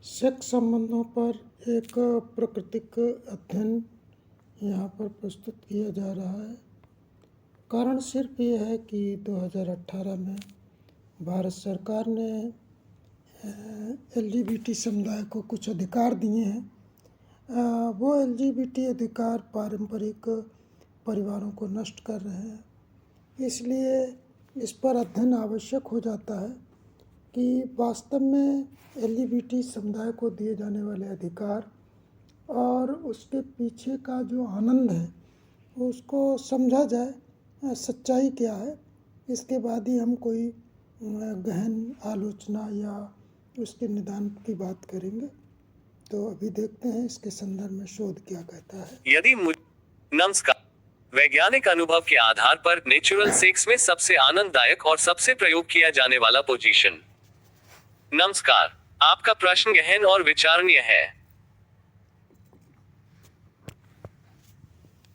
Sex संबंधों पर एक प्राकृतिक अध्ययन यहाँ पर प्रस्तुत किया जा रहा है। कारण सिर्फ ये है कि 2018 में भारत सरकार ने LGBT समुदाय को कुछ अधिकार दिए हैं। वो LGBT अधिकार पारंपरिक परिवारों को नष्ट कर रहे हैं। इसलिए इस पर अध्ययन आवश्यक हो जाता है कि वास्तव में LGBT समुदाय को दिए जाने वाले अधिकार और उसके पीछे का जो आनंद है उसको समझा जाए, सच्चाई क्या है। इसके बाद ही हम कोई गहन आलोचना या उसके निदान की बात करेंगे। तो अभी देखते हैं इसके संदर्भ में शोध क्या कहता है। नमस्कार। वैज्ञानिक अनुभव के आधार पर नेचुरल सेक्स में सबसे आनंददायक और सबसे प्रयोग किया जाने वाला पोजीशन। नमस्कार, आपका प्रश्न गहन और विचारणीय है।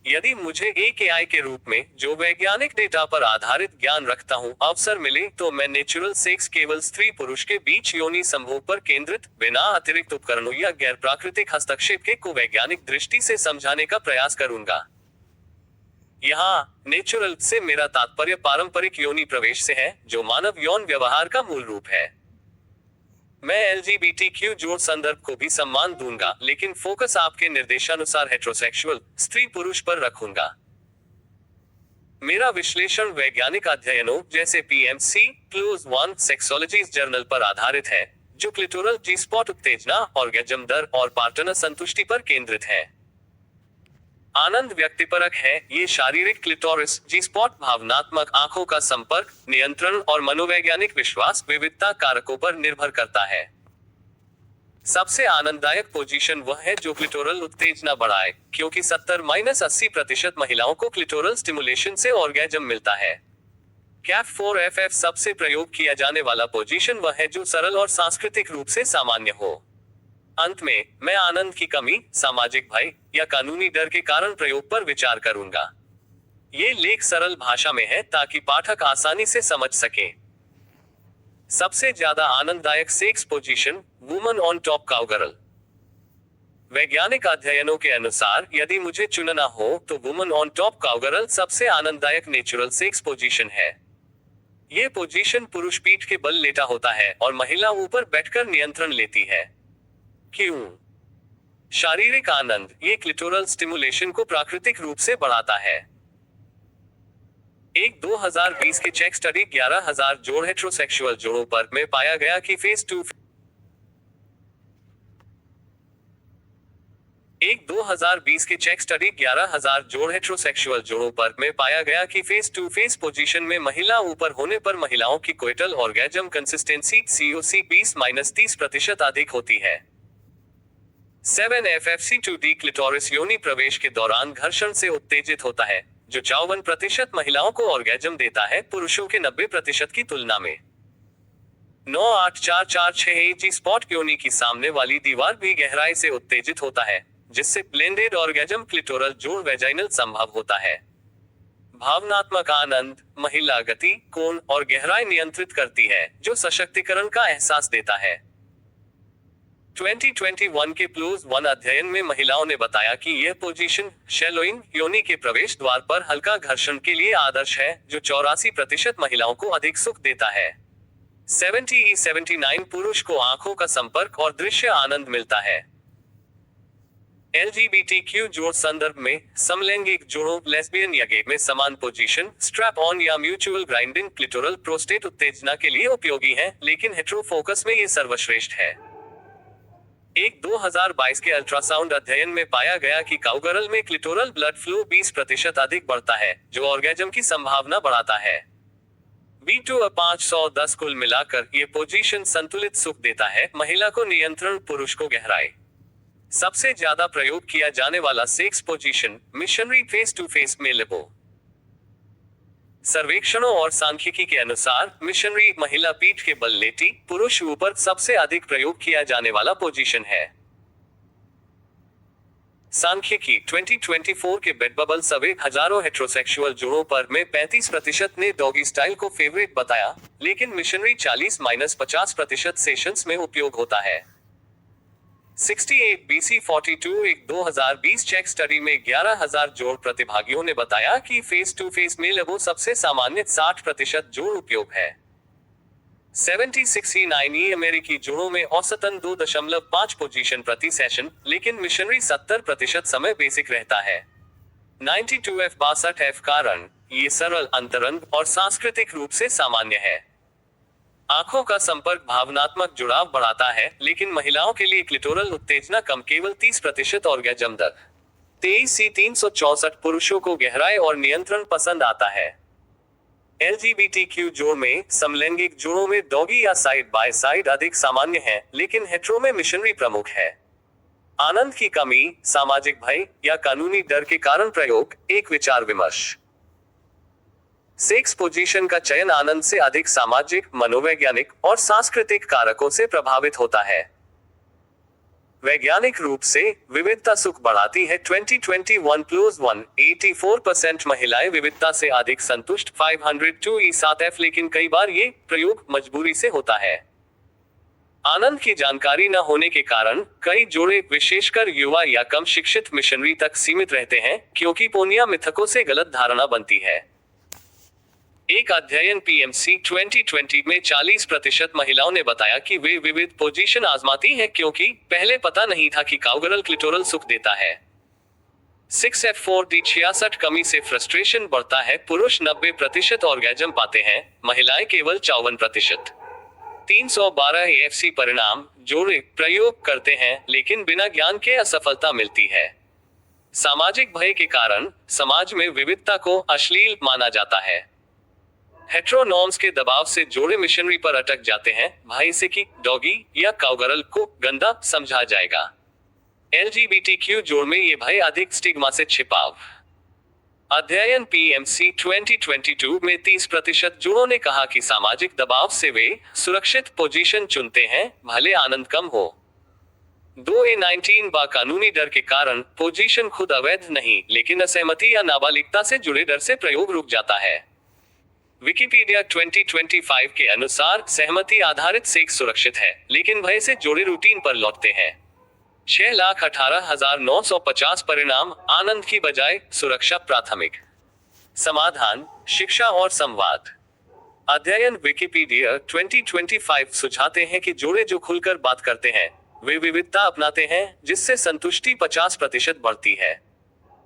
यदि मुझे एक एआई के रूप में जो वैज्ञानिक डेटा पर आधारित ज्ञान रखता हूं, अवसर मिले तो मैं नेचुरल सेक्स केवल स्त्री पुरुष के बीच योनि संभोग पर केंद्रित, बिना अतिरिक्त उपकरणों या गैर प्राकृतिक हस्तक्षेप के को वैज्ञानिक दृष्टि से समझाने का प्रयास करूंगा। यहाँ नेचुरल से मेरा तात्पर्य पारंपरिक योनि प्रवेश से है, जो मानव यौन व्यवहार का मूल रूप है। मैं LGBTQ जोड़ संदर्भ को भी सम्मान दूंगा, लेकिन फोकस आपके निर्देशानुसार हेट्रोसेक्सुअल स्त्री पुरुष पर रखूंगा। मेरा विश्लेषण वैज्ञानिक अध्ययनों जैसे PMC+1 सेक्सोलॉजीज जर्नल पर आधारित है, जो क्लिटोरल जी स्पॉट उत्तेजना, ऑर्गेज्म दर और पार्टनर संतुष्टि पर केंद्रित है। आनंद व्यक्तिपरक है। ये शारीरिक क्लिटोरिस जी स्पॉट भावनात्मक आंखों का संपर्क, नियंत्रण और मनोवैज्ञानिक विश्वास विविधता कारकों पर निर्भर करता है। सबसे आनंददायक पोजीशन वह है जो क्लिटोरल उत्तेजना बढ़ाए, क्योंकि 70-80% महिलाओं को क्लिटोरल स्टिमुलेशन से ऑर्गेज्म मिलता है। CAF4FF सबसे प्रयोग किया जाने वाला पोजीशन वह है जो सरल और सांस्कृतिक रूप से सामान्य हो। अंत में मैं आनंद की कमी, सामाजिक भय या कानूनी डर के कारण प्रयोग पर विचार करूंगा। ये लेख सरल भाषा में है ताकि पाठक आसानी से समझ सके। सबसे ज्यादा आनंददायक sex position, woman on top cowgirl. वैज्ञानिक अध्ययनों के अनुसार यदि मुझे चुनना हो तो वुमन ऑन टॉप काउगर्ल सबसे आनंददायक नेचुरल सेक्स पोजीशन है। ये पोजीशन पुरुष पीठ के बल लेटा होता है और महिला ऊपर बैठकर नियंत्रण लेती है। क्यों? शारीरिक आनंद, ये क्लिटोरल स्टिमुलेशन को प्राकृतिक रूप से बढ़ाता है। एक 2020 के चेक स्टडी 11,000 जोड़ हेट्रोसेक्सुअल जोड़ों पर में पाया गया कि फेज टू एक 2020 के चेक स्टडी 11,000 जोड़ हेट्रोसेक्सुअल जोड़ों पर में पाया गया कि फेस टू फेस पोजीशन में महिला ऊपर होने पर महिलाओं की कोइटल ऑर्गेज्म कंसिस्टेंसी COC 20-30% अधिक होती है। 7FFC2D क्लिटोरिस योनि प्रवेश के दौरान घर्षण से उत्तेजित होता है, जो 54% महिलाओं को ऑर्गेज्म देता है, पुरुषों के 90% की तुलना में। 98446 जी स्पॉट योनि की सामने वाली दीवार भी गहराई से उत्तेजित होता है, जिससे ब्लेंडेड ऑर्गेज्म क्लिटोरल जोड़ वैजाइनल संभव होता है। भावनात्मक आनंद, महिला गति, कोण और गहराई नियंत्रित करती है, जो सशक्तिकरण का एहसास देता है। 2021 के +1 अध्ययन में महिलाओं ने बताया कि यह पोजीशन शैलोइंग योनि के प्रवेश द्वार पर हल्का घर्षण के लिए आदर्श है, जो 84% महिलाओं को अधिक सुख देता है। 70-79 पुरुष को आंखों का संपर्क और दृश्य आनंद मिलता है। LGBTQ जोड़ संदर्भ में समलैंगिक जोड़ों लेस्बियन या गे में समान पोजीशन स्ट्रैप ऑन या म्यूचुअल ग्राइंडिंग क्लिटोरल प्रोस्टेट उत्तेजना के लिए उपयोगी है, लेकिन हेटेरो फोकस में ये सर्वश्रेष्ठ है। एक 2022 के अल्ट्रासाउंड अध्ययन में पाया गया कि काउगर्ल में क्लिटोरल ब्लड फ्लो 20% अधिक बढ़ता है, जो ऑर्गेज्म की संभावना बढ़ाता है। B2A510 कुल मिलाकर ये पोजीशन संतुलित सुख देता है, महिला को नियंत्रण, पुरुष को गहराई। सबसे ज्यादा प्रयोग किया जाने वाला sex position missionary face to face में लिबो। सर्वेक्षणों और सांख्यिकी के अनुसार मिशनरी महिला पीठ के बल लेटी, पुरुष ऊपर सबसे अधिक प्रयोग किया जाने वाला पोजीशन है। सांख्यिकी 2024 के बेड बबल सर्वे हजारों हेट्रोसेक्सुअल जोड़ों पर में 35% ने डॉगी स्टाइल को फेवरेट बताया, लेकिन मिशनरी 40-50% सेशंस में उपयोग होता है। 68 BC 42 एक 2020 चेक स्टडी में 11,000 जोड़ प्रतिभागियों ने बताया कि फेस टू फेस में लगभग सबसे सामान्य 60% जोड़ उपयोग है। 70-69 अमेरिकी जोड़ों में औसतन 2.5 पोजीशन प्रति सेशन, लेकिन मिशनरी 70% समय बेसिक रहता है। 92F 62F कारण ये सरल, अंतरंग और सांस्कृतिक रूप से सामान्य है। आंखों का संपर्क भावनात्मक जुड़ाव बढ़ाता है, लेकिन महिलाओं के लिए क्लिटोरल उत्तेजना कम, केवल 30% ऑर्गेजम दर। 23C364 पुरुषों को गहराई और नियंत्रण पसंद आता है। LGBTQ जोड़ में समलैंगिक जोड़ों में डॉगी या साइड बाय साइड अधिक सामान्य है, लेकिन हेट्रो में मिशनरी प्रमुख है। आनंद की कमी, सामाजिक भय या कानूनी डर के कारण प्रयोग, एक विचार विमर्श। सेक्स पोजीशन का चयन आनंद से अधिक सामाजिक, मनोवैज्ञानिक और सांस्कृतिक कारकों से प्रभावित होता है। वैज्ञानिक रूप से विविधता सुख बढ़ाती है। 2021+1 84% महिलाएं विविधता से अधिक संतुष्ट। 502E7F लेकिन कई बार ये प्रयोग मजबूरी से होता है। आनंद की जानकारी न होने के कारण कई जोड़े, विशेषकर युवा या कम शिक्षित, मिशनरी तक सीमित रहते हैं, क्योंकि पोनिया मिथकों से गलत धारणा बनती है। एक अध्ययन PMC 2020 में 40% महिलाओं ने बताया कि वे विविध पोजीशन आजमाती हैं क्योंकि पहले पता नहीं था कि काउगरल क्लिटोरल सुख देता है। 6F4D 66 कमी से फ्रस्ट्रेशन बढ़ता है। पुरुष 90% ऑर्गेजम पाते हैं, महिलाएं केवल 54%। 312 AFC परिणाम, जोड़े प्रयोग करते हैं लेकिन बिना ज्ञान के असफलता मिलती है। सामाजिक भय के कारण समाज में विविधता को अश्लील माना जाता है। हेट्रोनॉर्म्स के दबाव से जोड़े मिशनरी पर अटक जाते हैं, भय से कि डॉगी या काउगरल को गंदा समझा जाएगा। LGBTQ जोड़ में ये भय अधिक स्टिग्मा से छिपाव। अध्ययन PMC 2022 में 30% जोड़ों ने कहा कि सामाजिक दबाव से वे सुरक्षित पोजीशन चुनते हैं, भले आनंद कम हो। 2A19 बा कानूनी डर के कारण पोजीशन खुद अवैध नहीं, लेकिन असहमति या नाबालिगता से जुड़े डर से प्रयोग रुक जाता है। विकिपीडिया 2025 के अनुसार सहमति आधारित सेक्स सुरक्षित है, लेकिन भय से जोड़े रूटीन पर लौटते हैं। 6,18,950 परिणाम, आनंद की बजाय सुरक्षा प्राथमिक। समाधान, शिक्षा और संवाद। अध्ययन विकिपीडिया 2025 सुझाते हैं कि जोड़े जो खुलकर बात करते हैं वे विविधता अपनाते हैं, जिससे संतुष्टि 50% बढ़ती है।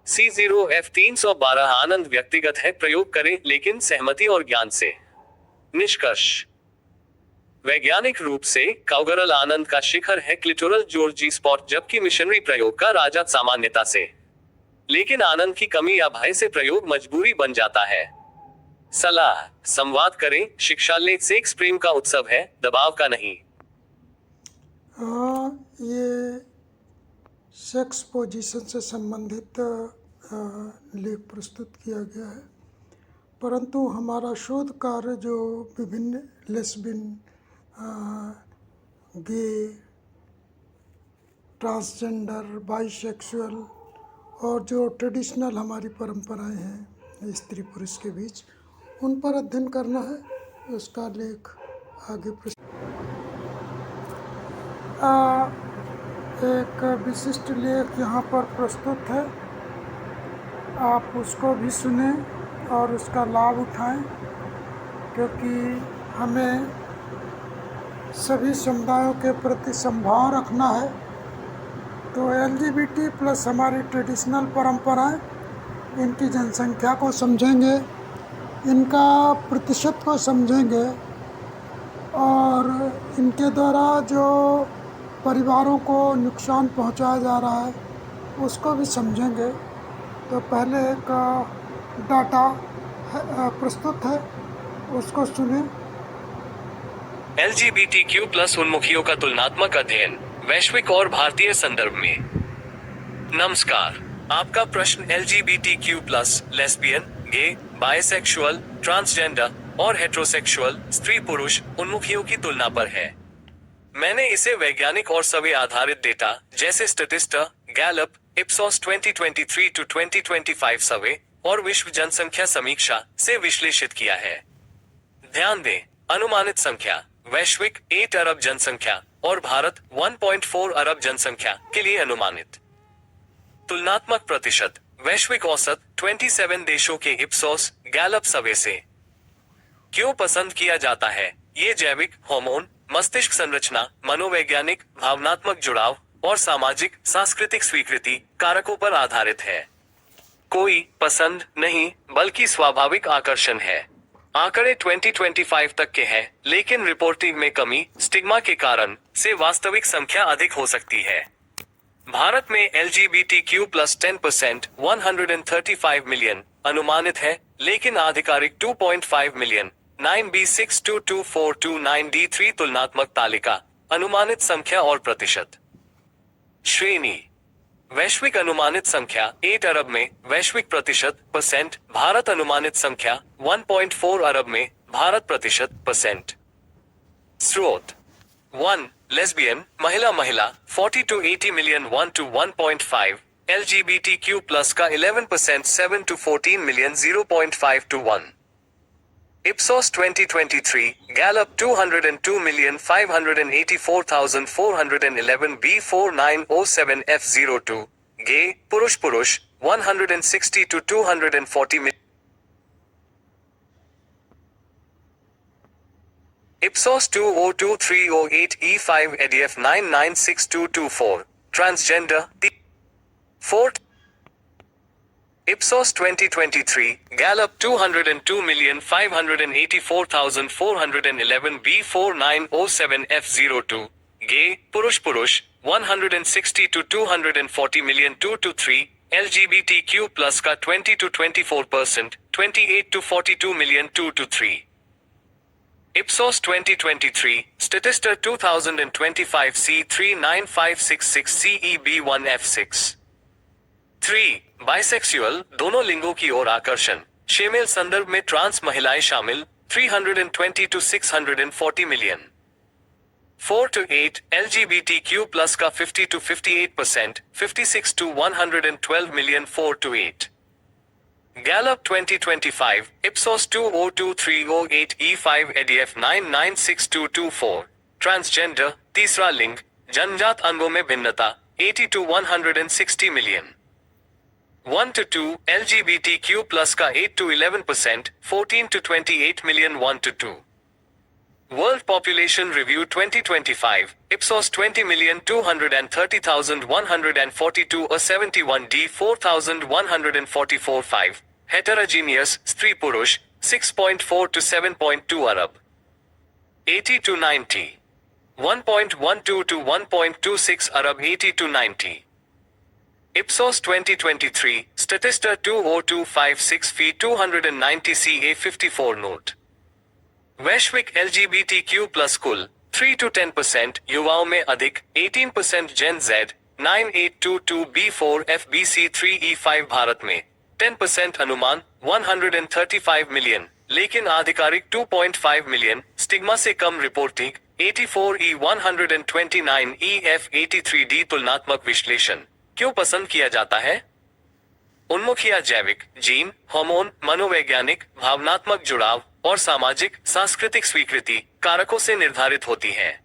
C0F 312 आनंद व्यक्तिगत है, प्रयोग करें लेकिन सहमति और ज्ञान से। निष्कर्ष, वैज्ञानिक रूप से काउगरल आनंद का शिखर है, क्लिटोरल जोड़ जी स्पॉट, जबकि मिशनरी प्रयोग का राजा सामान्यता से। लेकिन आनंद की कमी या भय से प्रयोग मजबूरी बन जाता है। सलाह, संवाद करें, शिक्षा लें, सेक्स प्रेम का उत्सव है, दबाव का नहीं। ये सेक्स पोजीशन से संबंधित लेख प्रस्तुत किया गया है, परंतु हमारा शोध कार्य जो विभिन्न लेस्बियन, गे, ट्रांसजेंडर, बाइसेक्सुअल और जो ट्रेडिशनल हमारी परंपराएं हैं स्त्री पुरुष के बीच, उन पर अध्ययन करना है। उसका लेख आगे एक विशिष्ट लेख यहाँ पर प्रस्तुत है, आप उसको भी सुने और उसका लाभ उठाएं, क्योंकि हमें सभी समुदायों के प्रति समभाव रखना है। तो LGBT प्लस हमारी ट्रेडिशनल परंपराएं, इनकी जनसंख्या को समझेंगे, इनका प्रतिशत को समझेंगे और इनके द्वारा जो परिवारों को नुकसान पहुंचाया जा रहा है उसको भी समझेंगे। तो पहले एक डाटा प्रस्तुत है, उसको सुने। LGBTQ प्लस उन्मुखियों का तुलनात्मक अध्ययन, वैश्विक और भारतीय संदर्भ में। नमस्कार, आपका प्रश्न LGBTQ प्लस लेस्बियन, गे, बाइसेक्सुअल, ट्रांसजेंडर और हेट्रोसेक्सुअल स्त्री पुरुष उन्मुखियों की तुलना पर है। मैंने इसे वैज्ञानिक और सर्वे आधारित डेटा जैसे स्टैटिस्टा, गैलप, इप्सॉस 2023-2025 सर्वे और विश्व जनसंख्या समीक्षा से विश्लेषित किया है। ध्यान दें, अनुमानित संख्या वैश्विक 8 अरब जनसंख्या और भारत 1.4 अरब जनसंख्या के लिए अनुमानित। तुलनात्मक प्रतिशत वैश्विक औसत 27 देशों के इप्सोस गैलप सर्वे से। क्यों पसंद किया जाता है? ये जैविक, हार्मोन, मस्तिष्क संरचना, मनोवैज्ञानिक, भावनात्मक जुड़ाव और सामाजिक सांस्कृतिक स्वीकृति कारकों पर आधारित है। कोई पसंद नहीं, बल्कि स्वाभाविक आकर्षण है। आंकड़े 2025 तक के हैं, लेकिन रिपोर्टिंग में कमी, स्टिग्मा के कारण से वास्तविक संख्या अधिक हो सकती है। भारत में LGBTQ+ 10% 135 मिलियन अनुमानित है, लेकिन आधिकारिक 2.5 मिलियन 9B622429D3 तुलनात्मक तालिका अनुमानित संख्या और प्रतिशत श्रेणी। वैश्विक अनुमानित संख्या 8 अरब में, वैश्विक प्रतिशत %, भारत अनुमानित संख्या 1.4 अरब में, भारत प्रतिशत %। स्रोत 1. लेस्बियन महिला 40 to 80 मिलियन 1 to 1.5, LGBTQ+ का 11% 7 to 14 million 0.5 to 1। Ipsos 2023, Gallup 202,584,411 B4907 F02, Gay, पुरुष 160 to 240 million. Ipsos 202308 E5 EDF 996224, Transgender, 4. Ipsos 2023, Gallup 202,584,411 B4907 F02, Gay, पुरुष 160 to 240 मिलियन 2 to 3, LGBTQ+ का 20 to 24%, 28 to 42 million 2 to 3। Ipsos 2023, Statista 2025 C39566 CEB1 F6। 3. Bisexual, दोनों लिंगों की ओर आकर्षण, शेमेल संदर्भ में trans महिलाएं शामिल, 320 to 640 मिलियन। 4 to 8, LGBTQ+ का 50 to 58%, 56 to 112 million 4 to 8। Gallup 2025, Ipsos 202308 E5 EDF 996224, Transgender, तीसरा लिंग, जन्मजात अंगों में भिन्नता, 80 to 160 मिलियन। 1 to 2, LGBTQ+ का 8 to 11%, 14 to 28 million 1 to 2। World Population Review 2025, Ipsos 20,230,142 or 71 D 4,144 5, Heterogeneous, स्त्री पुरुष, 6.4 to 7.2 Arab. 80 to 90, 1.12 to 1.26 Arab 80 to 90। Ipsos 2023, Statista 20256 fee 290 CA 54 note. वैश्विक LGBTQ+ कुल 3 to 10% युवाओं में अधिक, 18% Gen Z, 9822 B4 FBC3 E5 Bharat में 10% अनुमान 135 मिलियन, लेकिन आधिकारिक 2.5 मिलियन, स्टिग्मा से कम रिपोर्टिंग 84 E129 EF83D तुलनात्मक विश्लेषण। क्यों पसंद किया जाता है? उन्मुखिया जैविक, जीन, हार्मोन, मनोवैज्ञानिक, भावनात्मक जुड़ाव और सामाजिक सांस्कृतिक स्वीकृति कारकों से निर्धारित होती है।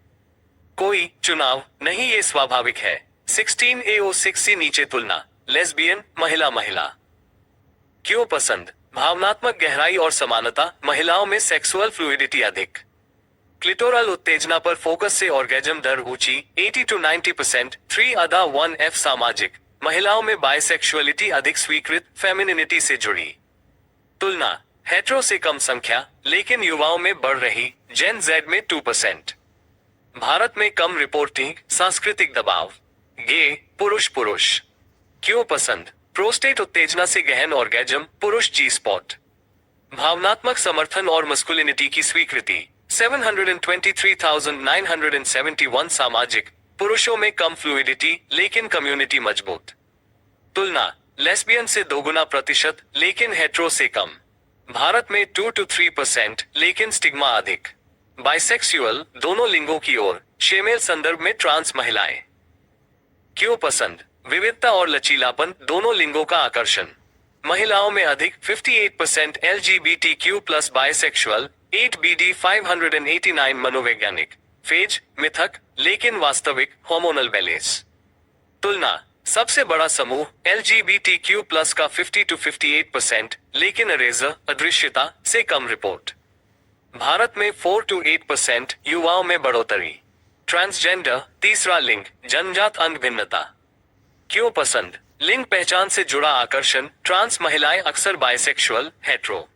कोई चुनाव नहीं, ये स्वाभाविक है। 16A06 नीचे तुलना, लेस्बियन महिला। क्यों पसंद? भावनात्मक गहराई और समानता, महिलाओं में सेक्सुअल फ्लूइडिटी अधिक। क्लिटोरल उत्तेजना पर फोकस से ऑर्गेजम दर ऊंची, 80 to 90%, 3 अदा 1F सामाजिक, महिलाओं में बाइसेक्सुअलिटी अधिक स्वीकृत, फेमिनिनिटी से जुड़ी। तुलना, हेट्रो से कम संख्या, लेकिन युवाओं में बढ़ रही, जेन जेड में 2%। भारत में कम रिपोर्टिंग, सांस्कृतिक दबाव। गे, पुरुष। क्यों पसंद? प्रोस्टेट उत्तेजना से गहन ऑर्गेजम, पुरुष जी स्पॉट। भावनात्मक समर्थन और मस्कुलिनिटी की स्वीकृति, 723,971 सामाजिक, पुरुषों में कम फ्लूइडिटी, लेकिन कम्युनिटी मजबूत। तुलना, लेस्बियन से 2%, लेकिन हेट्रो से कम। भारत में 2 to 3%, लेकिन स्टिग्मा अधिक। बाइसेक्सुअल, दोनों लिंगों की ओर, शेमेल संदर्भ में ट्रांस महिलाएं। क्यों पसंद? विविधता और लचीलापन, दोनों लिंगों का आकर्षण। महिलाओं में अधिक, 58% LGBTQ+ बाइसेक्सुअल, 8BD 589 मनोवैज्ञानिक फेज मिथक लेकिन वास्तविक हार्मोनल बैलेंस। तुलना सबसे बड़ा समूह LGBTQ प्लस का 50 to 58%, लेकिन अरेजर अदृश्यता से कम रिपोर्ट। भारत में 4 to 8% युवाओं में बढ़ोतरी। ट्रांसजेंडर तीसरा लिंग जन्मजात अंग भिन्नता। क्यों पसंद लिंग पहचान से जुड़ा आकर्षण। ट्रांस महिलाएं अक्सर बाइसेक्सुअल हेट्रो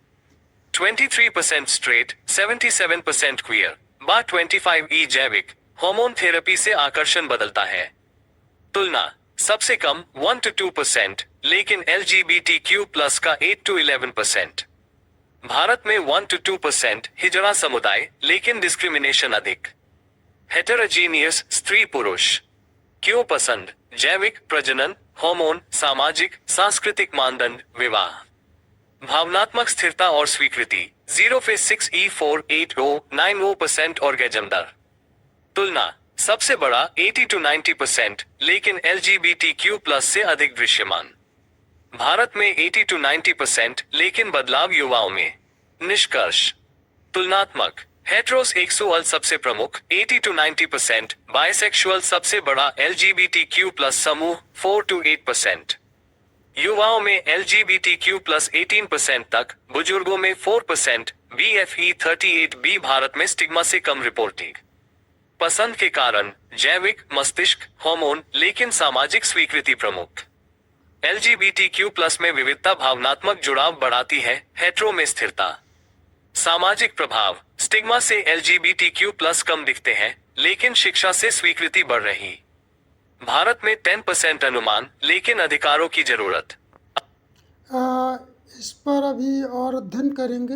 23% स्ट्रेट 77% क्वियर 25 जैविक हार्मोन थेरेपी से आकर्षण बदलता है। तुलना सबसे कम 1 to 2%, लेकिन LGBTQ प्लस का 8 to 11%। भारत में 1 to 2% हिजड़ा समुदाय, लेकिन डिस्क्रिमिनेशन अधिक। हेटेरोजीनियस स्त्री पुरुष क्यों पसंद जैविक प्रजनन हार्मोन सामाजिक सांस्कृतिक मानदंड विवाह। भावनात्मक स्थिरता और स्वीकृति 0-6E48090% ऑर्गेजम दर। तुलना सबसे बड़ा 80 to 90%, लेकिन LGBTQ प्लस से अधिक दृश्यमान। भारत में 80 to 90%, लेकिन बदलाव युवाओं में। निष्कर्ष तुलनात्मक हेट्रोसेक्सुअल सबसे प्रमुख 80 to 90%, बाइसेक्सुअल सबसे बड़ा LGBTQ प्लस समूह 4 to 8%। युवाओं में LGBTQ प्लस 18% तक, बुजुर्गों में 4%, BFE 38B भारत में स्टिग्मा से कम रिपोर्टिंग। पसंद के कारण जैविक मस्तिष्क हार्मोन, लेकिन सामाजिक स्वीकृति प्रमुख। LGBTQ प्लस में विविधता भावनात्मक जुड़ाव बढ़ाती है, हेट्रो में स्थिरता। सामाजिक प्रभाव स्टिग्मा से LGBTQ प्लस कम दिखते हैं, लेकिन शिक्षा से स्वीकृति बढ़ रही। भारत में 10% अनुमान, लेकिन अधिकारों की जरूरत। इस पर अभी और अध्ययन करेंगे,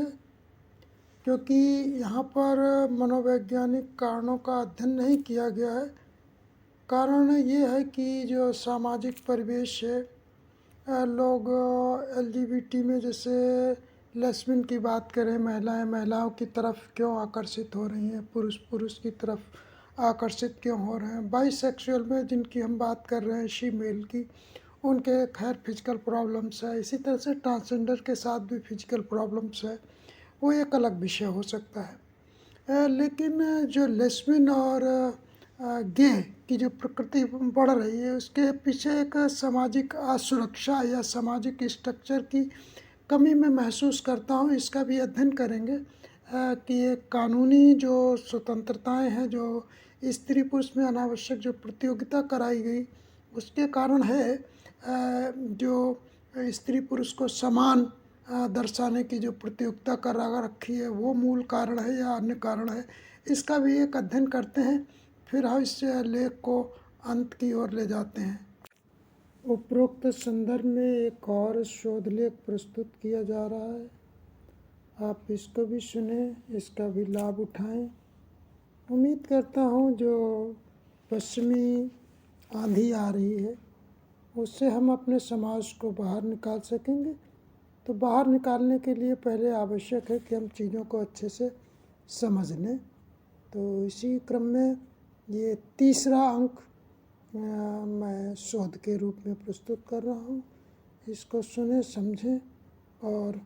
क्योंकि यहाँ पर मनोवैज्ञानिक कारणों का अध्ययन नहीं किया गया है। कारण ये है कि जो सामाजिक परिवेश है, लोग LGBT में जैसे लेस्बियन की बात करें, महिलाएं महिलाओं की तरफ क्यों आकर्षित हो रही हैं, पुरुष पुरुष की तरफ आकर्षित क्यों हो रहे हैं। बाइसेक्सुअल में जिनकी हम बात कर रहे हैं फीमेल की, उनके खैर फिजिकल प्रॉब्लम्स है। इसी तरह से ट्रांसजेंडर के साथ भी फिजिकल प्रॉब्लम्स है, वो एक अलग विषय हो सकता है। लेकिन जो लेस्बियन और गे की जो प्रकृति बढ़ रही है, उसके पीछे एक सामाजिक असुरक्षा या सामाजिक स्ट्रक्चर की कमी मैं महसूस करता हूँ। इसका भी अध्ययन करेंगे कि ये कानूनी जो स्वतंत्रताएं हैं, जो स्त्री पुरुष में अनावश्यक जो प्रतियोगिता कराई गई, उसके कारण है जो स्त्री पुरुष को समान दर्शाने की जो प्रतियोगिता करा रखी है, वो मूल कारण है या अन्य कारण है। इसका भी एक अध्ययन करते हैं, फिर हम इस लेख को अंत की ओर ले जाते हैं। उपरोक्त संदर्भ में एक और शोध लेख प्रस्तुत किया जा रहा है, आप इसको भी सुने, इसका भी लाभ उठाएं। उम्मीद करता हूँ जो पश्चिमी आंधी आ रही है, उससे हम अपने समाज को बाहर निकाल सकेंगे। तो बाहर निकालने के लिए पहले आवश्यक है कि हम चीज़ों को अच्छे से समझ लें। तो इसी क्रम में ये तीसरा अंक मैं शोध के रूप में प्रस्तुत कर रहा हूँ। इसको सुने, समझें और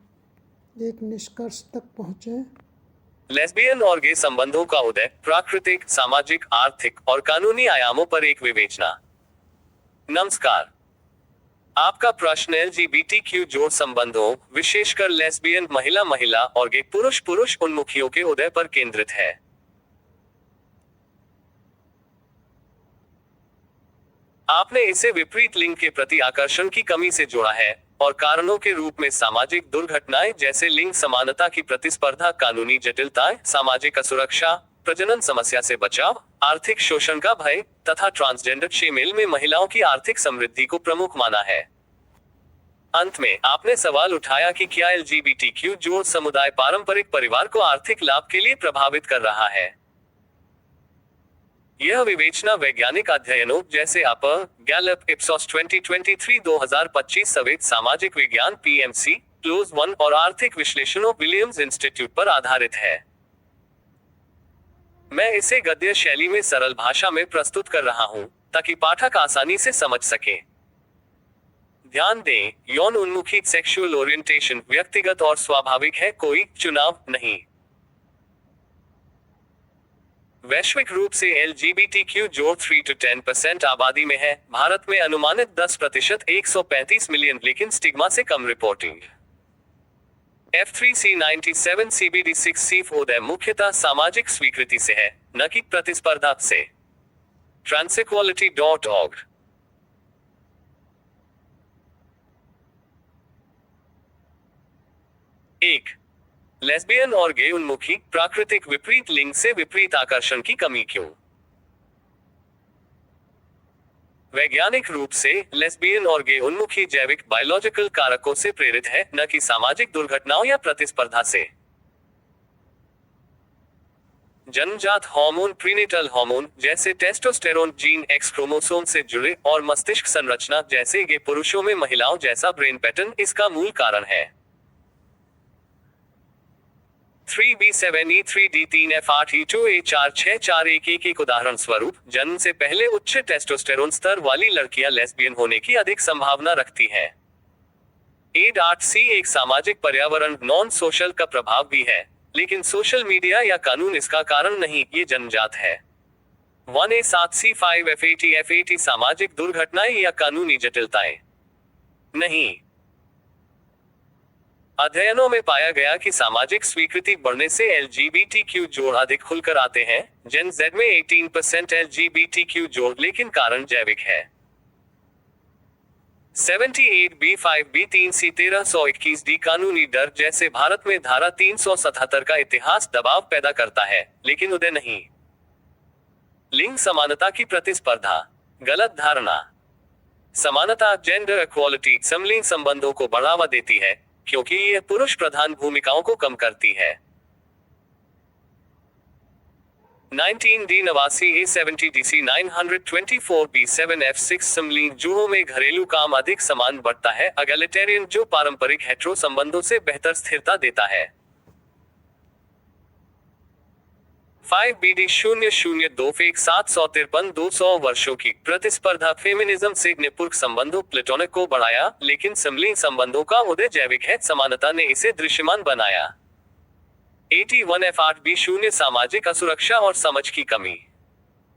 एक निष्कर्ष तक पहुँचें। लेस्बियन और गे संबंधों का उदय प्राकृतिक, सामाजिक, आर्थिक और कानूनी आयामों पर एक विवेचना। नमस्कार। आपका प्रश्न LGBTQ जोड़ संबंधों, विशेषकर लेस्बियन महिला महिला और गे पुरुष पुरुष उन्मुखियों के उदय पर केंद्रित है। आपने इसे विपरीत लिंग के प्रति आकर्षण की कमी से जोड़ा है और कारणों के रूप में सामाजिक दुर्घटनाएं जैसे लिंग समानता की प्रतिस्पर्धा, कानूनी जटिलताएं, सामाजिक असुरक्षा, प्रजनन समस्या से बचाव, आर्थिक शोषण का भय तथा ट्रांसजेंडर फीमेल में महिलाओं की आर्थिक समृद्धि को प्रमुख माना है। अंत में आपने सवाल उठाया कि क्या LGBTQ जोड़ समुदाय पारंपरिक परिवार को आर्थिक लाभ के लिए प्रभावित कर रहा है। यह विवेचना वैज्ञानिक अध्ययनों जैसे अपा, गैलप, इप्सॉस 2023-2025 समेत सामाजिक विज्ञान PMC, क्लोज वन और आर्थिक विश्लेषणों विलियम्स इंस्टीट्यूट पर आधारित है। मैं इसे गद्य शैली में सरल भाषा में प्रस्तुत कर रहा हूं ताकि पाठक आसानी से समझ सके। ध्यान दें, यौन उन्मुखी सेक्सुअल ओरिएंटेशन व्यक्तिगत और स्वाभाविक है, कोई चुनाव नहीं। वैश्विक रूप से LGBTQ जोड़ 3 to 10% आबादी में है। भारत में अनुमानित 10% 135 मिलियन, लेकिन स्टिग्मा से कम रिपोर्टिंग। F3C97 CBD6 उदय मुख्यतः सामाजिक स्वीकृति से है, न कि प्रतिस्पर्धा से। transequality.org। 1. लेस्बियन और गे उन्मुखी प्राकृतिक विपरीत लिंग से विपरीत आकर्षण की कमी क्यों? वैज्ञानिक रूप से लेस्बियन और गे उन्मुखी जैविक बायोलॉजिकल कारकों से प्रेरित है, न कि सामाजिक दुर्घटनाओं या प्रतिस्पर्धा से। जन्मजात हार्मोन, प्रीनेटल हार्मोन जैसे टेस्टोस्टेरोन जीन एक्स क्रोमोसोम से जुड़े और मस्तिष्क संरचना जैसे गे पुरुषों में महिलाओं जैसा ब्रेन पैटर्न इसका मूल कारण है। 3B7E3D3F8E2A46411 एक उदाहरण स्वरूप, जन्म से पहले उच्च टेस्टोस्टेरोन स्तर वाली लड़कियां लेस्बियन होने की अधिक संभावना रखती हैं। 8C एक सामाजिक पर्यावरण नॉन सोशल का प्रभाव भी है, लेकिन सोशल मीडिया या कानून इसका कारण नहीं, ये जन्मजात है। 1A7C5F80 सामाजिक दुर्घटनाएं या कानूनी जटिलताएं नहीं। अध्ययनों में पाया गया कि सामाजिक स्वीकृति बढ़ने से LGBTQ जोड़ अधिक खुलकर आते हैं। जेन Z में 18% LGBTQ जोड़, लेकिन कारण जैविक है। 78B5B3C 1321D कानूनी डर जैसे भारत में धारा 377 का इतिहास दबाव पैदा करता है, लेकिन उदय नहीं। लिंग समानता की प्रतिस्पर्धा, गलत धारणा। समानता जेंडर इक्वालिटी समलिंग संबंधों को बढ़ावा देती है, क्योंकि यह पुरुष प्रधान भूमिकाओं को कम करती है। 19D89 A70DC 924B7F6 समलिंग जुड़ों में घरेलू काम अधिक समान बढ़ता है, एगलिटेरियन जो पारंपरिक हेटेरो संबंधों से बेहतर स्थिरता देता है। 5BD002 फेक 753 200 वर्षों की प्रतिस्पर्धा फेमिनिज्म से निपुर्क संबंधों प्लेटोनिक को बढ़ाया, लेकिन समलिंग संबंधों का उदय जैविक है, समानता ने इसे दृश्यमान बनाया। 81F8B0 सामाजिक असुरक्षा और समझ की कमी।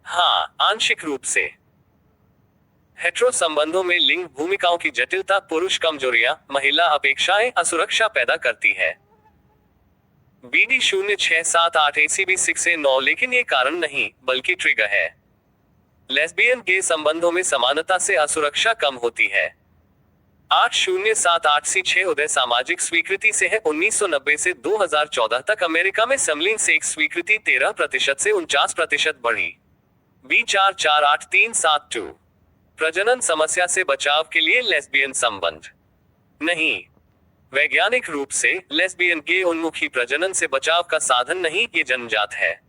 हाँ, आंशिक रूप से। हेटेरो संबंधों में लिंग भूमिकाओं की जटिलता पुरुष कमजोरियां, महिला अपेक्षाएं असुरक्षा पैदा करती है। BD0678 ACB6 से 9, लेकिन ये कारण नहीं, बल्कि ट्रिगर है। लेस्बियन गे संबंधों में समानता से असुरक्षा कम होती है। 8078C6 उदय सामाजिक स्वीकृति से है। 1990 से 2014 तक अमेरिका में समलिंग सेक्स स्वीकृति 13% से 49% बढ़ी। B448372 प्रजनन समस्या से बचाव के लिए लेस्बियन संबंध नहीं। वैज्ञानिक रूप से लेस्बियन गे उन्मुखी प्रजनन से बचाव का साधन नहीं, ये जन्मजात है।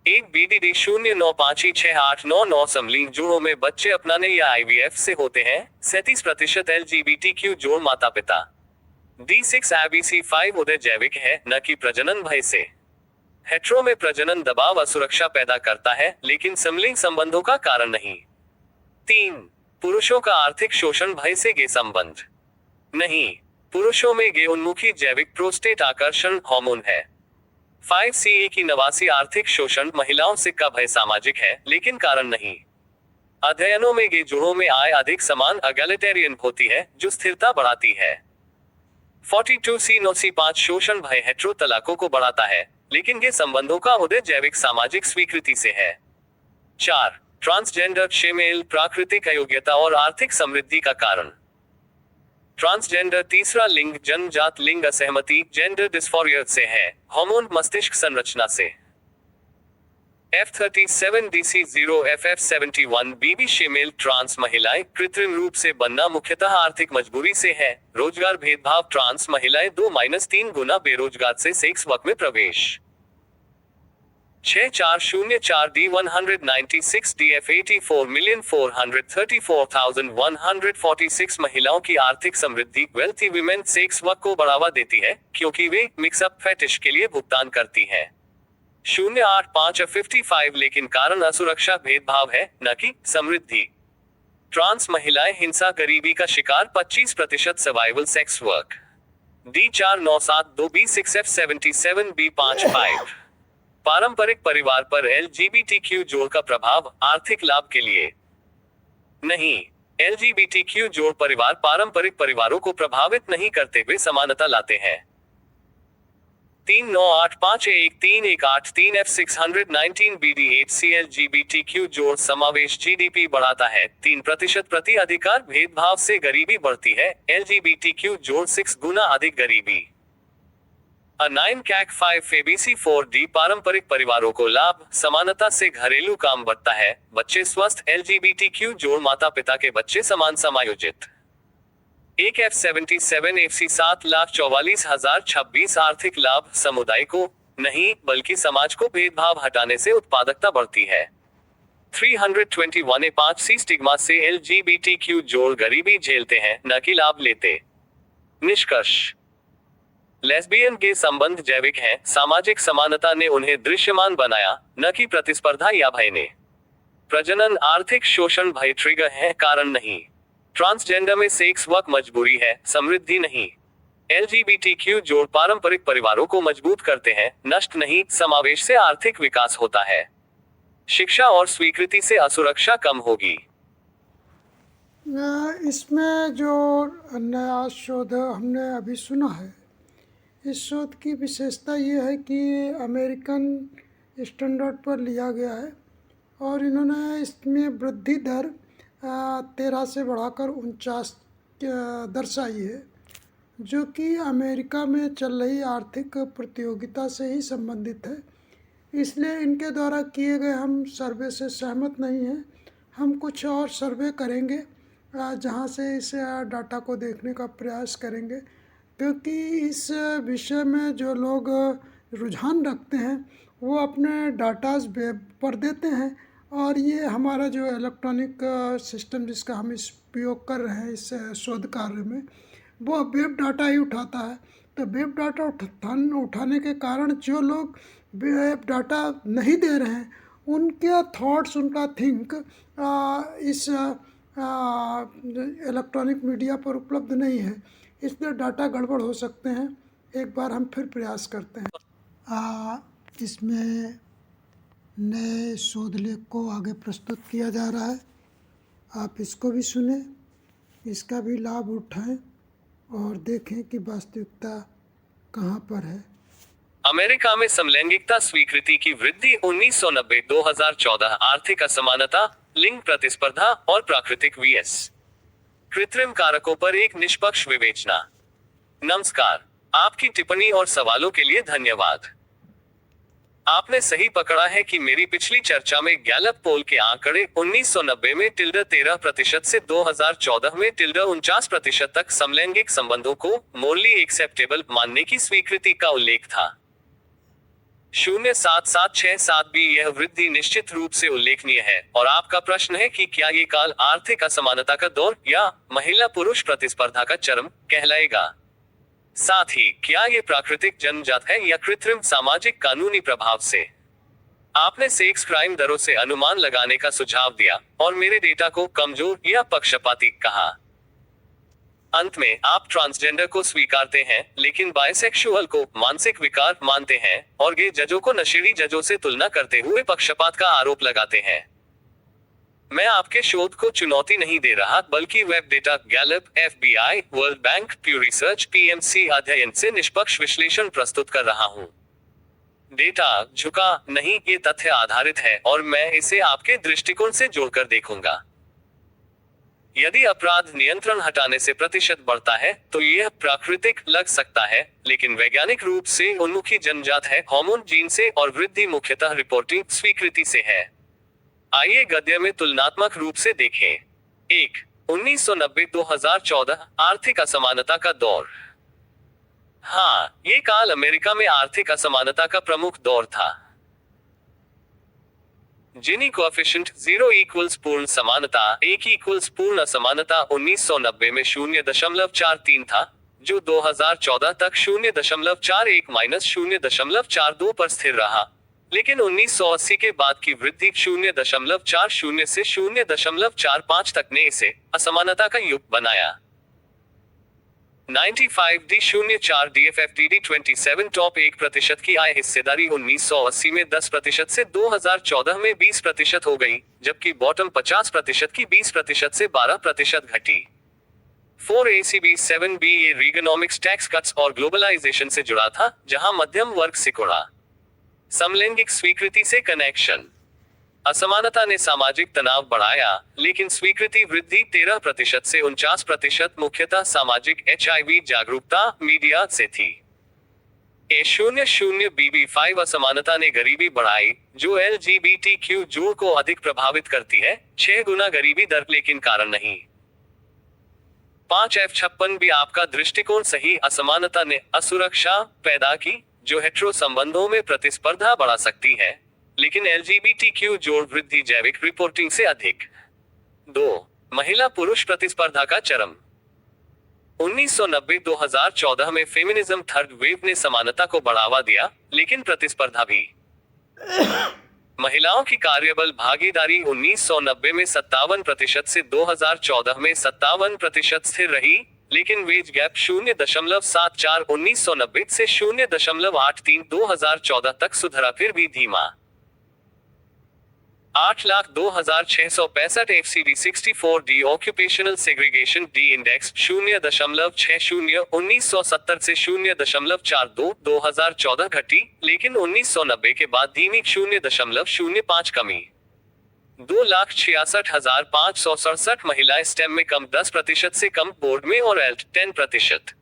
1 BDD09568999 समलिंग जोड़ों में बच्चे अपनाने या IVF से होते हैं। 37% LGBTQ जोड़ माता पिता। D6ABC5 उदय जैविक है, न कि प्रजनन भय से। हेटेरो में प्रजनन दबाव असुरक्षा पैदा करता है, लेकिन समलिंग संबंधों का कारण नहीं। 3 पुरुषों का आर्थिक शोषण भय से गे संबंध नहीं। पुरुषों में गे उन्मुखी जैविक प्रोस्टेट आकर्षण हार्मोन है। 5CA की 89 आर्थिक शोषण महिलाओं से का भय सामाजिक है, लेकिन कारण नहीं। अध्ययनों में गे जोड़ों में आय अधिक समान एगलिटेरियन होती है, जो स्थिरता बढ़ाती है। 42C9C5 शोषण भय हेटेरो तलाकों को बढ़ाता है, लेकिन गे संबंधों का उदय जैविक सामाजिक स्वीकृति से है। 4 ट्रांसजेंडर फीमेल प्राकृतिक अयोग्यता और आर्थिक समृद्धि का कारण। ट्रांसजेंडर तीसरा लिंग जन्मजात लिंग असहमति जेंडर डिस्फोरिया से है, हार्मोन मस्तिष्क संरचना से। F37DC0FF71BB फीमेल ट्रांस महिलाएं कृत्रिम रूप से बनना मुख्यतः आर्थिक मजबूरी से है। रोजगार भेदभाव ट्रांस महिलाएं 2-3 गुना बेरोजगार से सेक्स वर्क में प्रवेश। 6404D196DF84,434,146 महिलाओं की आर्थिक समृद्धि वेल्थी विमेन सेक्स वर्क को बढ़ावा देती है, क्योंकि वे मिक्सअप फेटिश के लिए भुगतान करती हैं। 08555 लेकिन कारण असुरक्षा भेदभाव है, न कि समृद्धि। ट्रांस महिलाएं हिंसा गरीबी का शिकार 25% सर्वाइवल सेक्स वर्क। D4972B6F77B55 पारंपरिक परिवार पर LGBTQ जोड़ का प्रभाव आर्थिक लाभ के लिए नहीं। LGBTQ जोड़ परिवार पारंपरिक परिवारों को प्रभावित नहीं करते हुए समानता लाते हैं। 398513183 F619 BD8C LGBTQ जोड़ समावेश GDP बढ़ाता है 3% प्रति अधिकार भेदभाव से गरीबी बढ़ती है। LGBTQ जोड़ 6 गुना अधिक गरीबी। A9 CAC 5 ABC4D पारंपरिक परिवारों को लाभ समानता से घरेलू काम बढ़ता है, बच्चे स्वस्थ LGBTQ जोड़ माता पिता के बच्चे समान समायोजित। एक F77 FC 7,44,026 आर्थिक लाभ समुदाय को नहीं बल्कि समाज को भेदभाव हटाने से उत्पादकता बढ़ती है। 321 A5C स्टिग्मा से LGBTQ जोड़ गरीबी झेलते हैं न कि लाभ लेते। निष्कर्ष, लेस्बियन के संबंध जैविक हैं, सामाजिक समानता ने उन्हें दृश्यमान बनाया, न कि प्रतिस्पर्धा या भय ने। प्रजनन आर्थिक शोषण भय ट्रिगर है, कारण नहीं। ट्रांसजेंडर में सेक्स वर्क मजबूरी है, समृद्धि नहीं। LGBTQ जोड़ पारंपरिक परिवारों को मजबूत करते हैं, नष्ट नहीं। समावेश से आर्थिक विकास होता है, शिक्षा और स्वीकृति से असुरक्षा कम होगी। इसमें जो नया शोध हमने अभी सुना है, इस शोध की विशेषता ये है कि अमेरिकन स्टैंडर्ड पर लिया गया है और इन्होंने इसमें वृद्धि दर 13 से बढ़ाकर 49 दर्शाई है, जो कि अमेरिका में चल रही आर्थिक प्रतियोगिता से ही संबंधित है। इसलिए इनके द्वारा किए गए हम सर्वे से सहमत नहीं हैं। हम कुछ और सर्वे करेंगे जहां से इस डाटा को देखने का प्रयास करेंगे, क्योंकि इस विषय में जो लोग रुझान रखते हैं वो अपने डाटाज वेब पर देते हैं और ये हमारा जो इलेक्ट्रॉनिक सिस्टम जिसका हम इस उपयोग कर रहे हैं इस शोध कार्य में, वो वेब डाटा ही उठाता है। तो वेब डाटा उठाने के कारण जो लोग वेब डाटा नहीं दे रहे हैं उनके थॉट्स, उनका थिंक इस इलेक्ट्रॉनिक मीडिया पर उपलब्ध नहीं है, इसलिए डाटा गड़बड़ हो सकते हैं। एक बार हम फिर प्रयास करते हैं। इसमें नए शोध लेख को आगे प्रस्तुत किया जा रहा है, आप इसको भी सुने, इसका भी लाभ उठाएं और देखें कि वास्तविकता कहाँ पर है। अमेरिका में समलैंगिकता स्वीकृति की वृद्धि 1990-2014 आर्थिक असमानता, लिंग प्रतिस्पर्धा और प्राकृतिक vs कृत्रिम कारकों पर एक निष्पक्ष विवेचना। नमस्कार, आपकी टिप्पणी और सवालों के लिए धन्यवाद। आपने सही पकड़ा है कि मेरी पिछली चर्चा में गैलप पोल के आंकड़े 1990 में -13% से 2014 में -49% तक समलैंगिक संबंधों को मोरली एक्सेप्टेबल मानने की स्वीकृति का उल्लेख था। 07767 भी यह वृद्धि निश्चित रूप से उल्लेखनीय है और आपका प्रश्न है कि क्या ये काल आर्थिक असमानता का दौर या महिला पुरुष प्रतिस्पर्धा का चरम कहलाएगा। साथ ही क्या ये प्राकृतिक जन्मजात है या कृत्रिम सामाजिक कानूनी प्रभाव से। आपने सेक्स क्राइम दरों से अनुमान लगाने का सुझाव दिया और मेरे डेटा को कमजोर या पक्षपाती कहा। अंत में आप ट्रांसजेंडर को स्वीकारते हैं लेकिन बाइसेक्सुअल को मानसिक विकार मानते हैं और गे जजों को नशेड़ी जजों से तुलना करते हुए पक्षपात का आरोप लगाते हैं। मैं आपके शोध को चुनौती नहीं दे रहा बल्कि web data, Gallup, FBI, world bank, प्यू research, PMC अध्ययन से निष्पक्ष विश्लेषण प्रस्तुत कर रहा हूँ। डेटा झुका नहीं, ये तथ्य आधारित है और मैं इसे आपके दृष्टिकोण से जोड़कर देखूंगा। यदि अपराध नियंत्रण हटाने से प्रतिशत बढ़ता है तो यह प्राकृतिक लग सकता है, लेकिन वैज्ञानिक रूप से उन्मुखी जन्मजात है, हार्मोन जीन से, और वृद्धि मुख्यतः रिपोर्टिंग स्वीकृति से है। आइए गद्य में तुलनात्मक रूप से देखें। 1. 1990-2014 आर्थिक असमानता का दौर। हाँ, ये काल अमेरिका में आर्थिक असमानता का प्रमुख दौर था। जिनी कोएफिशिएंट 0 इक्वल्स पूर्ण समानता, 1 इक्वल्स पूर्ण असमानता 1990 में 0.43 था, जो 2014 तक 0.41 - 0.42 पर स्थिर रहा, लेकिन 1980 के बाद की वृद्धि 0.40 से 0.45 तक ने इसे असमानता का युग बनाया। 95D04 DFFDD 27 टॉप 1% की आय हिस्सेदारी 1980 में 10% से 2014 में 20% हो गई, जबकि बॉटम 50% की 20% से 12% घटी। 4ACB 7B ये रीगनॉमिक्स टैक्स कट्स और ग्लोबलाइजेशन से जुड़ा था, जहां मध्यम वर्ग सिकुड़ा। समलैंगिक स्वीकृति से कनेक्शन। असमानता ने सामाजिक तनाव बढ़ाया, लेकिन स्वीकृति वृद्धि 13% से 49% मुख्यतः सामाजिक HIV जागरूकता मीडिया से थी। A00BB5 असमानता ने गरीबी बढ़ाई, जो LGBTQ जोड़ को अधिक प्रभावित करती है, 6 गुना गरीबी दर, लेकिन कारण नहीं। 5F56B आपका दृष्टिकोण सही असमानता ने असुरक्षा पैदा की, जो हेटेरो संबंधों में प्रतिस्पर्धा बढ़ा सकती है, लेकिन LGBTQ जोड़ वृद्धि जैविक रिपोर्टिंग से अधिक। 2. महिला पुरुष प्रतिस्पर्धा का चरम। 1990-2014 में फेमिनिज्म थर्ड वेव ने समानता को बढ़ावा दिया, लेकिन प्रतिस्पर्धा भी। महिलाओं की कार्यबल भागीदारी 1990 में 57% से 2014 में 57% स्थिर रही, लेकिन वेज गैप 0.74 1990 से 0.83 2014 तक सुधरा, फिर भी धीमा। 8,02,665 FCD 64D occupational segregation D index 0.60 1970 से 0.42 2014 घटी, लेकिन 1990 के बाद धीमी 0.05 कमी। 2,66,567 महिलाएं स्टेम में कम 10% से कम, बोर्ड में और एल्ट 10%।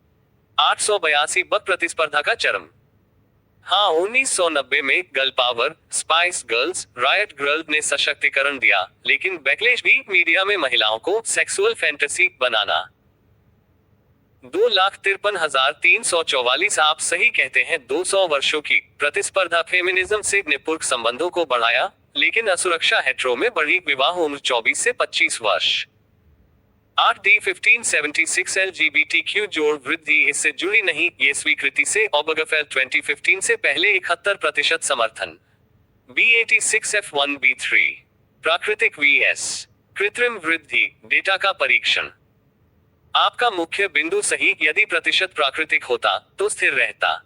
882 बक प्रतिस्पर्धा का चरम। हाँ, 1990 में girl power, Spice Girls, riot girl ने सशक्तिकरण दिया, लेकिन बैकलेश भी मीडिया में महिलाओं को सेक्सुअल फैंटेसी बनाना। 2,53,344 आप सही कहते हैं। 200 वर्षों की प्रतिस्पर्धा फेमिनिज्म से निपुण संबंधों को बढ़ाया, लेकिन असुरक्षा हेटेरो में बढ़ी, विवाह उम्र 24 से 25 वर्ष। 8D1576 LGBTQ जोड़ वृद्धि इससे जुड़ी नहीं, ये स्वीकृति से ओबगफेल 2015 से पहले 71% समर्थन। B86F1B3 प्राकृतिक VS कृत्रिम वृद्धि डेटा का परीक्षण। आपका मुख्य बिंदु सही, यदि प्रतिशत प्राकृतिक होता तो स्थिर रहता,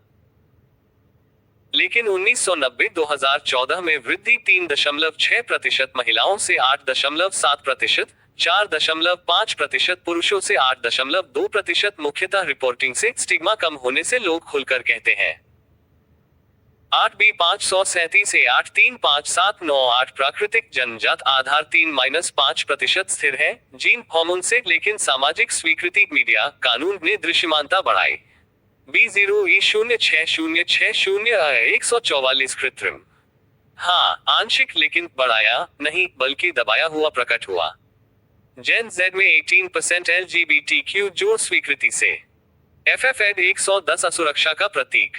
लेकिन 1990-2014 में वृद्धि 3.6% महिलाओं से 8.7%, 4.5% पुरुषों से 8.2%, मुख्यतः रिपोर्टिंग से स्टिग्मा कम होने से लोग खुलकर कहते हैं। 8B537 से 835,798 प्राकृतिक जन्मजात आधार 3-5% स्थिर है, जीन हार्मोन से, लेकिन सामाजिक स्वीकृति मीडिया कानून ने दृश्यमानता बढ़ाई। B0E0606 144 कृत्रिम। हाँ, आंशिक, लेकिन बढ़ाया नहीं बल्कि दबाया हुआ प्रकट हुआ। जेन जेड में 18% LGBTQ जोड़ स्वीकृति से। FFED 110 असुरक्षा का प्रतीक।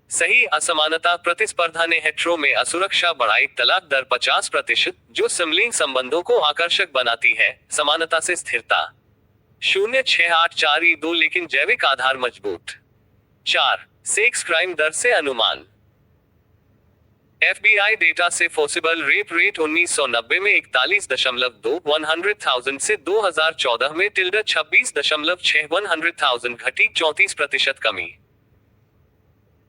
सही असमानता प्रतिस्पर्धा ने हेटेरो में असुरक्षा बढ़ाई, तलाक दर 50%, जो समलिंग संबंधों को आकर्षक बनाती है, समानता से स्थिरता 0.684 लेकिन जैविक आधार मजबूत। 4. सेक्स क्राइम दर से अनुमान। FBI डेटा से फोर्सिबल रेप रेट 1990 में 41.2 100,000 से 2014 में 26.6 100,000 घटी, 34% कमी।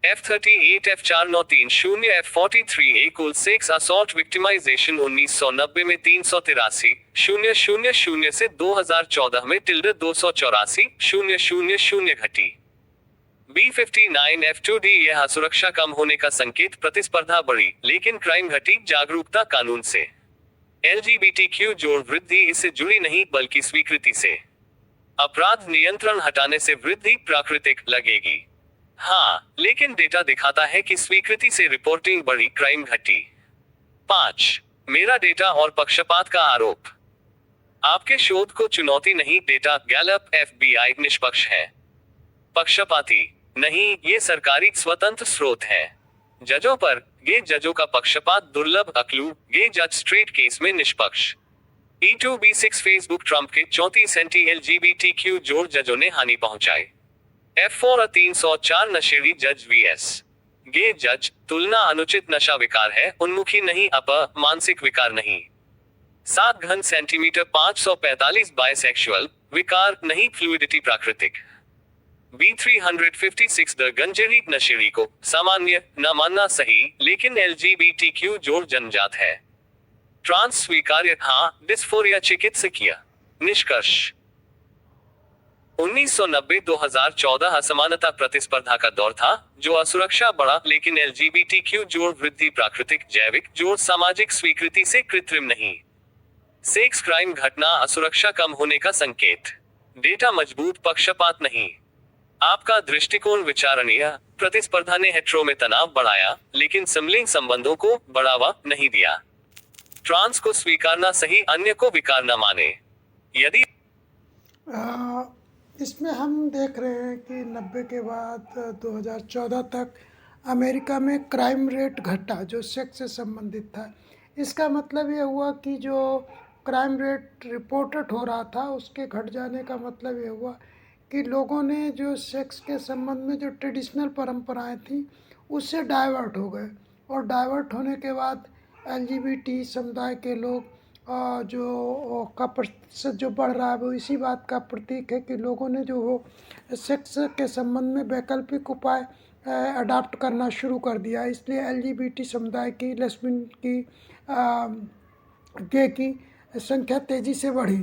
F38 F4930 F43 कुल सेक्स असॉल्ट विक्टिमाइजेशन 1990 में 383,000 से 2014 में 284,000 घटी। B59 F2D यह असुरक्षा कम होने का संकेत, प्रतिस्पर्धा बढ़ी, लेकिन क्राइम घटी, जागरूकता कानून से। LGBTQ जोड़ वृद्धि इससे जुड़ी नहीं बल्कि स्वीकृति से। अपराध नियंत्रण हटाने से वृद्धि प्राकृतिक लगेगी। हाँ, लेकिन डेटा दिखाता है कि स्वीकृति से रिपोर्टिंग बढ़ी, क्राइम घटी। 5. मेरा डेटा और पक्षपात का आरोप। आपके शोध को चुनौती नहीं, डेटा गैलप FBI निष्पक्ष है, पक्षपाती नहीं, ये सरकारी स्वतंत्र स्रोत है। जजों पर गे जजों का पक्षपात दुर्लभ, अक्लू गे जज स्ट्रेट केस में निष्पक्ष। E2B6 फेसबुक ट्रंप के 34 एंटी LGBTQ जोड़ जजों ने हानि पहुंचाई। F4 304 नशेड़ी जज VS गे जज, तुलना अनुचित नशा विकार है, उन्मुखी नहीं, मानसिक विकार नहीं। 7 घन सेंटीमीटर 545 बायसेक्सुअल विकार नहीं, फ्लूइडिटी प्राकृतिक। B356 द गंजेरीक नशेरी को सामान्य न मानना सही, लेकिन LGBTQ जोड़ जनजात है। ट्रांस स्वीकार्य हाँ, डिस्फोरिया चिकित्सकीय। निष्कर्ष 1990-2014 असमानता प्रतिस्पर्धा का दौर था, जो असुरक्षा बढ़ा, लेकिन LGBTQ जोड़ वृद्धि प्राकृतिक जैविक जोड़ सामाजिक स्वीकृति से कृत्रिम नहीं। सेक्स क्राइम घटना असुरक्षा कम होने का संकेत। डेटा मजबूत पक्षपात नहीं। आपका दृष्टिकोण विचारणीय। प्रतिस्पर्धा ने हेट्रो में तनाव बढ़ाया, लेकिन समलिंग संबंधों को बढ़ावा नहीं दिया। ट्रांस को स्वीकारना सही, अन्य को विकार न माने। यदि इसमें हम देख रहे हैं कि 90 के बाद 2014 तक अमेरिका में क्राइम रेट घटा, जो सेक्स से संबंधित था। इसका मतलब ये हुआ कि जो क्राइम रेट रिपोर्टेड हो रहा था, उसके घट जाने का मतलब ये हुआ कि लोगों ने जो सेक्स के संबंध में जो ट्रेडिशनल परंपराएं थी, उससे डाइवर्ट हो गए। और डाइवर्ट होने के बाद LGBT समुदाय के लोग जो का प्रतिशत जो बढ़ रहा है, वो इसी बात का प्रतीक है कि लोगों ने जो वो सेक्स के संबंध में वैकल्पिक उपाय अडाप्ट करना शुरू कर दिया। इसलिए LGBT समुदाय की, लेस्बियन की, गे की संख्या तेज़ी से बढ़ी।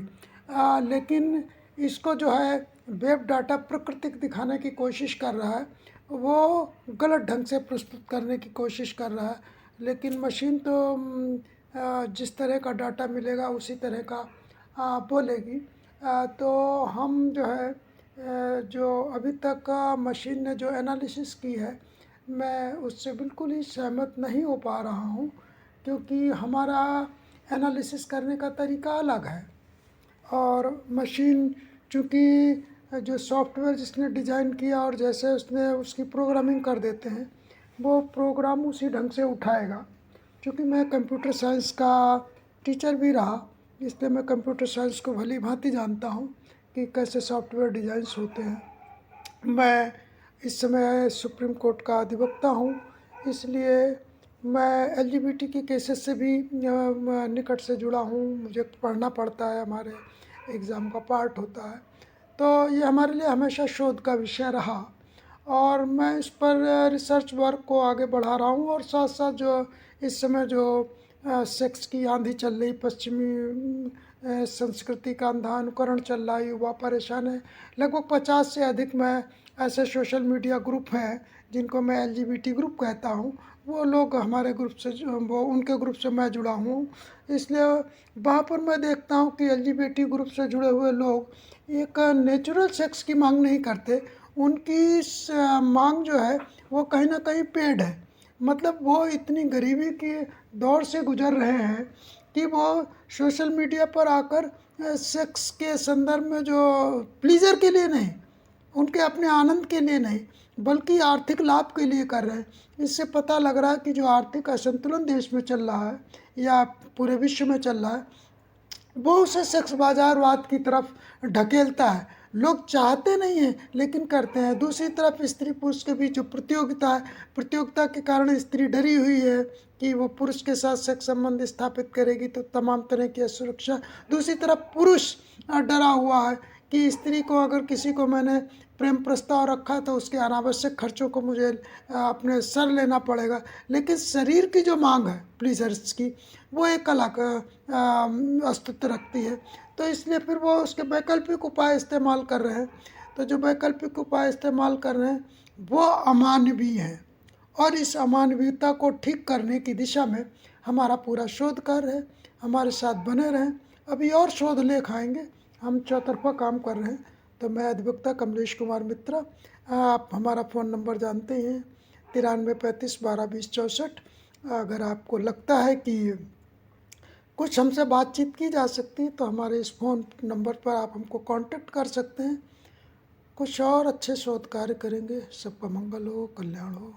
लेकिन इसको जो है वेब डाटा प्राकृतिक दिखाने की कोशिश कर रहा है, वो गलत ढंग से प्रस्तुत करने की कोशिश कर रहा है। लेकिन मशीन तो जिस तरह का डाटा मिलेगा उसी तरह का बोलेगी। तो हम जो है जो अभी तक मशीन ने जो एनालिसिस की है, मैं उससे बिल्कुल ही सहमत नहीं हो पा रहा हूँ, क्योंकि हमारा एनालिसिस करने का तरीका अलग है। और मशीन चूँकि जो सॉफ्टवेयर जिसने डिज़ाइन किया और जैसे उसने उसकी प्रोग्रामिंग कर देते हैं, वो प्रोग्राम उसी ढंग से उठाएगा। चूँकि मैं कंप्यूटर साइंस का टीचर भी रहा, इसलिए मैं कंप्यूटर साइंस को भली भांति जानता हूँ कि कैसे सॉफ्टवेयर डिज़ाइंस होते हैं। मैं इस समय सुप्रीम कोर्ट का अधिवक्ता हूँ, इसलिए मैं LGBT के केसेस से भी निकट से जुड़ा हूँ। मुझे पढ़ना पड़ता है, हमारे एग्ज़ाम का पार्ट होता है। तो ये हमारे लिए हमेशा शोध का विषय रहा और मैं इस पर रिसर्च वर्क को आगे बढ़ा रहा हूँ। और साथ साथ जो इस समय जो सेक्स की आंधी चल रही, पश्चिमी संस्कृति का अंधा अनुकरण चल रहा है, युवा परेशान है। लगभग 50 से अधिक मैं ऐसे सोशल मीडिया ग्रुप हैं जिनको मैं LGBT ग्रुप कहता हूँ, वो लोग हमारे ग्रुप से, वो उनके ग्रुप से मैं जुड़ा हूँ। इसलिए वहाँ पर मैं देखता हूँ कि LGBT ग्रुप से जुड़े हुए लोग एक नेचुरल सेक्स की मांग नहीं करते। उनकी मांग जो है वो कहीं ना कहीं पेड है। मतलब वो इतनी गरीबी के दौर से गुजर रहे हैं कि वो सोशल मीडिया पर आकर सेक्स के संदर्भ में जो प्लीज़र के लिए नहीं, उनके अपने आनंद के लिए नहीं, बल्कि आर्थिक लाभ के लिए कर रहे हैं। इससे पता लग रहा है कि जो आर्थिक असंतुलन देश में चल रहा है या पूरे विश्व में चल रहा है, वो उसे सेक्स बाजारवाद की तरफ ढकेलता है। लोग चाहते नहीं हैं लेकिन करते हैं। दूसरी तरफ स्त्री पुरुष के बीच जो प्रतियोगिता है, प्रतियोगिता के कारण स्त्री डरी हुई है कि वो पुरुष के साथ सेक्स संबंध स्थापित करेगी तो तमाम तरह की असुरक्षा। दूसरी तरफ पुरुष डरा हुआ है कि स्त्री को, अगर किसी को मैंने प्रेम प्रस्ताव रखा तो उसके अनावश्यक खर्चों को मुझे अपने सर लेना पड़ेगा। लेकिन शरीर की जो मांग है प्लीजर्स की, वो एक अलग अस्तित्व रखती है। तो इसलिए फिर वो उसके वैकल्पिक उपाय इस्तेमाल कर रहे हैं। तो जो वैकल्पिक उपाय इस्तेमाल कर रहे हैं वो अमानवीय हैं, और इस अमानवीयता को ठीक करने की दिशा में हमारा पूरा शोध कार्य है। हमारे साथ बने रहें, अभी और शोध लेख आएंगे। हम चौतरफा काम कर रहे हैं। तो मैं अधिवक्ता कमलेश कुमार मित्रा, आप हमारा फ़ोन नंबर जानते हैं 93 35 12 20 64। अगर आपको लगता है कि कुछ हमसे बातचीत की जा सकती है तो हमारे इस फ़ोन नंबर पर आप हमको कांटेक्ट कर सकते हैं। कुछ और अच्छे शोध कार्य करेंगे। सबका मंगल हो, कल्याण हो।